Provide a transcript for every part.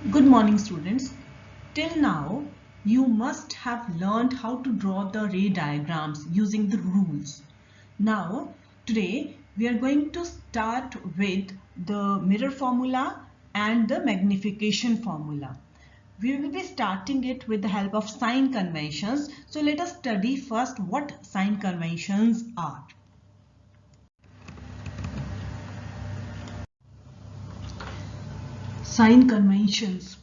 Good morning, students. Till now, you must have learned how to draw the ray diagrams using the rules. Now, today we are going to start with the mirror formula and the magnification formula. We will be starting it with the help of sign conventions. So let us study first what sign conventions are. Sign conventions.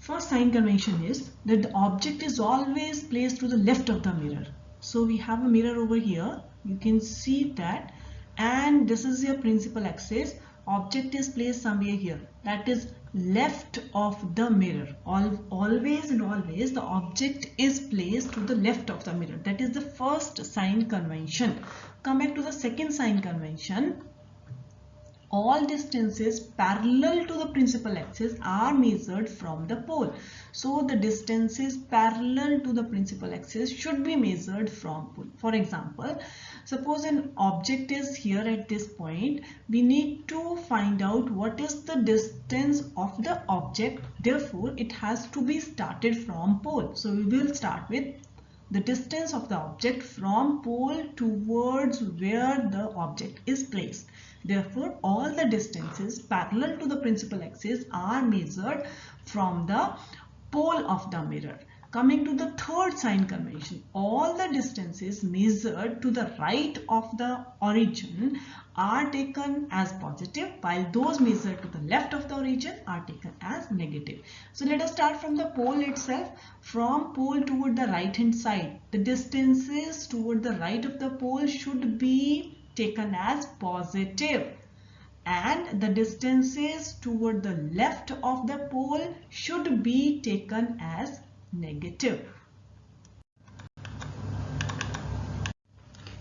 First sign convention is that the object is always placed to the left of the mirror. So we have a mirror over here. You can see that, and this is your principal axis. Object is placed somewhere here. That is left of the mirror. Always and always the object is placed to the left of the mirror. That is the first sign convention. Come back to the second sign convention. All distances parallel to the principal axis are measured from the pole. So the distances parallel to the principal axis should be measured from pole. For example, suppose an object is here at this point. We need to find out what is the distance of the object. Therefore, it has to be started from pole. So we will start with the distance of the object from pole towards where the object is placed. Therefore, all the distances parallel to the principal axis are measured from the pole of the mirror. Coming to the third sign convention, all the distances measured to the right of the origin are taken as positive, while those measured to the left of the origin are taken as negative. So let us start from the pole itself. From pole toward the right hand side, the distances toward the right of the pole should be taken as positive, and the distances toward the left of the pole should be taken as negative.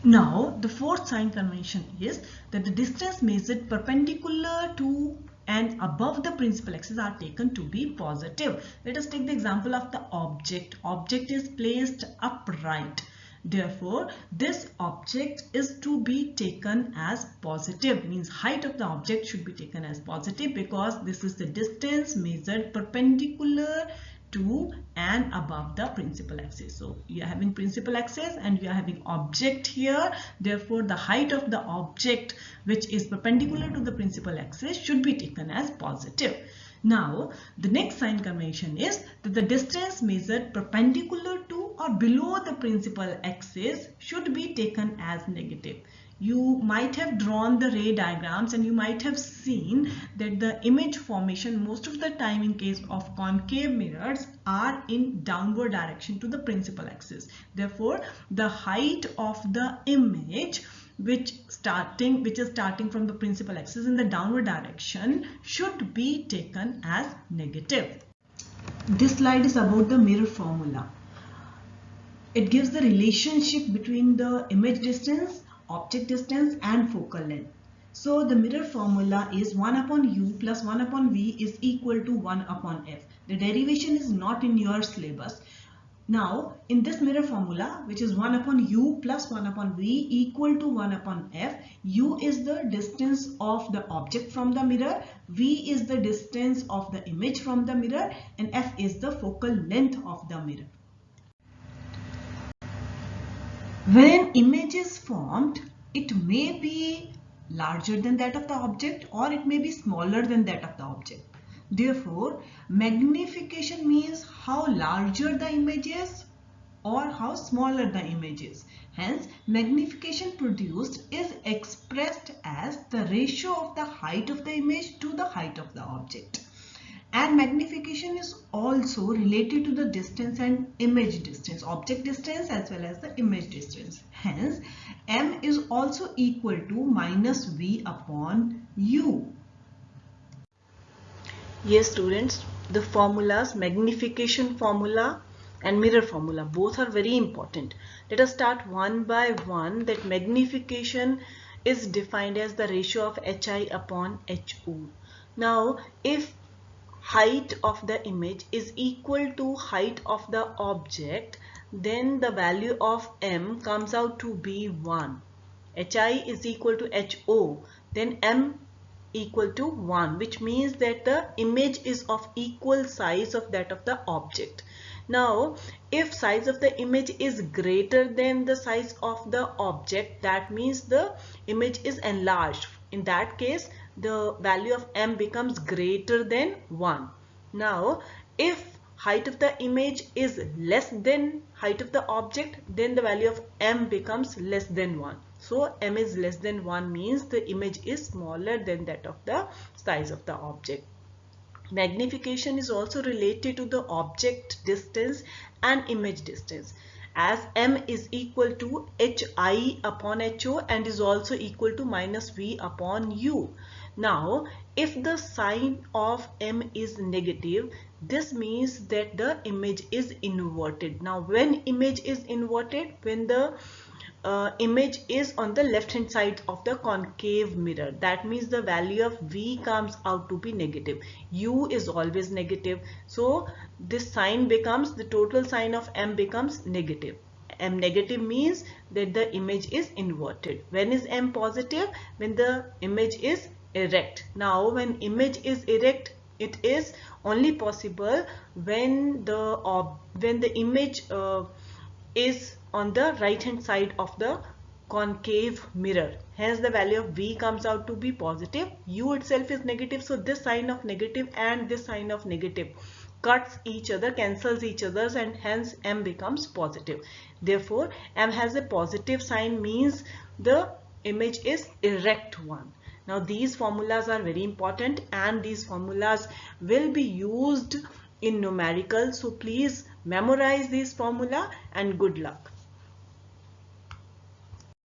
Now, the fourth sign convention is that the distance measured perpendicular to and above the principal axis are taken to be positive. Let us take the example of the object. Object is placed upright. Therefore, this object is to be taken as positive, means height of the object should be taken as positive because this is the distance measured perpendicular to and above the principal axis. So you are having principal axis and you are having object here. Therefore, the height of the object which is perpendicular to the principal axis should be taken as positive. Now, the next sign convention is that the distance measured perpendicular to or below the principal axis should be taken as negative. You might have drawn the ray diagrams and you might have seen that the image formation most of the time in case of concave mirrors are in downward direction to the principal axis. Therefore, the height of the image which is starting from the principal axis in the downward direction should be taken as negative. This slide is about the mirror formula. It gives the relationship between the image distance, object distance and focal length. So the mirror formula is 1 upon u plus 1 upon v is equal to 1 upon f. The derivation is not in your syllabus. Now, in this mirror formula, which is 1 upon u plus 1 upon v equal to 1 upon f, u is the distance of the object from the mirror, v is the distance of the image from the mirror, and f is the focal length of the mirror. When an image is formed, it may be larger than that of the object or it may be smaller than that of the object. Therefore, magnification means how larger the image is or how smaller the image is. Hence, magnification produced is expressed as the ratio of the height of the image to the height of the object. And magnification is also related to the distance and image distance, object distance as well as the image distance. Hence, m is also equal to minus v upon u. Yes, students, the formulas, magnification formula and mirror formula, both are very important. Let us start one by one. That magnification is defined as the ratio of hi upon hu. Now, if height of the image is equal to height of the object, then the value of m comes out to be 1. Hi is equal to ho, then m equal to 1, which means that the image is of equal size of that of the object. Now if size of the image is greater than the size of the object, that means the image is enlarged. In that case the value of m becomes greater than 1. Now if height of the image is less than height of the object, then the value of m becomes less than 1. So m is less than 1 means the image is smaller than that of the size of the object. Magnification is also related to the object distance and image distance, as m is equal to hi upon ho and is also equal to minus v upon u. Now if the sign of m is negative, this means that the image is inverted. Now when image is inverted, when the image is on the left hand side of the concave mirror, that means the value of v comes out to be negative. U is always negative, so this sign becomes, the total sign of m becomes negative. M negative means that the image is inverted. When is m positive? When the image is erect. Now when image is erect, it is only possible when the image is on the right hand side of the concave mirror. Hence the value of v comes out to be positive. U itself is negative, so this sign of negative and this sign of negative cuts each other, cancels each other, and hence m becomes positive. Therefore m has a positive sign, means the image is erect one. Now these formulas are very important and these formulas will be used in numerical, so please memorize this formula and good luck.